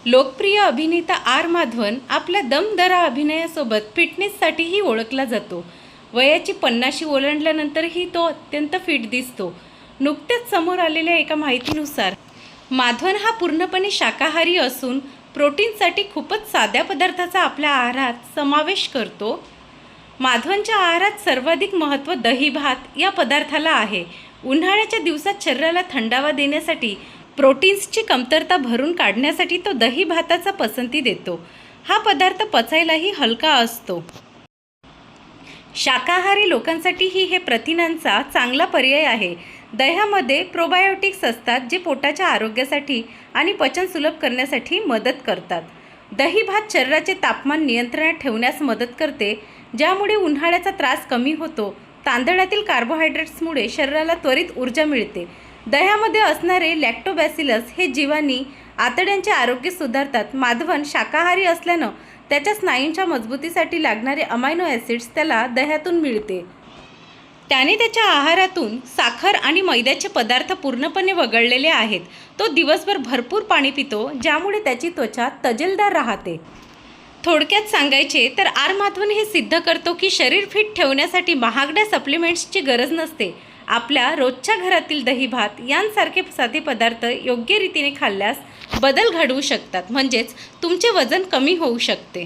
लोकप्रिय अभिनेता आर माधवन आपल्या दमदार अभिनयासोबत फिटनेससाठीही ओळखला जातो. वयाची 50शी ओलांडल्यानंतरही तो अत्यंत फिट दिसतो. नुकतेच समोर आलेल्या एका माहितीनुसार माधवन हा पूर्णपणे शाकाहारी असून प्रोटीनसाठी खूपच साध्या पदार्थाचा आपल्या आहारात समावेश करतो. माधवनच्या आहारात सर्वाधिक महत्त्व दही भात या पदार्थाला आहे. उन्हाळ्याच्या दिवसात शरीराला थंडावा देण्यासाठी, प्रोटीन्सची कमतरता भरून काढण्यासाठी तो दही भाताचा पसंती देतो. हा पदार्थ पचायलाही हलका असतो. शाकाहारी लोकांसाठीही हे प्रथिनांचा चांगला पर्याय आहे. दह्यामध्ये प्रोबायोटिक्स असतात जे पोटाच्या आरोग्यासाठी आणि पचन सुलभ करण्यासाठी मदत करतात. दही भात शरीराचे तापमान नियंत्रणात ठेवण्यास मदत करते, ज्यामुळे उन्हाळ्याचा त्रास कमी होतो. तांदळातील कार्बोहायड्रेट्समुळे शरीराला त्वरित ऊर्जा मिळते. दह्यामध्ये असणारे लॅक्टोबॅसिलस हे जीवाणू आतड्यांचे आरोग्य सुधारतात. माधवन शाकाहारी असल्यानं त्याच्या स्नायूंच्या मजबूतीसाठी लागणारे अमायनो ॲसिड्स त्याला दह्यातून मिळते. त्याने त्याच्या आहारातून साखर आणि मैद्याचे पदार्थ पूर्णपणे वगळलेले आहेत. तो दिवसभर भरपूर पाणी पितो, ज्यामुळे त्याची त्वचा तजेलदार राहते. थोडक्यात सांगायचे तर आर माधवन हे सिद्ध करतो की शरीर फिट ठेवण्यासाठी महागड्या सप्लिमेंट्सची गरज नसते. आपल्या रोजच्या घरातील दही भात यांसारखे साधे पदार्थ योग्य रीतीने खाल्ल्यास बदल घडवू शकतात. म्हणजेच तुमचे वजन कमी होऊ शकते.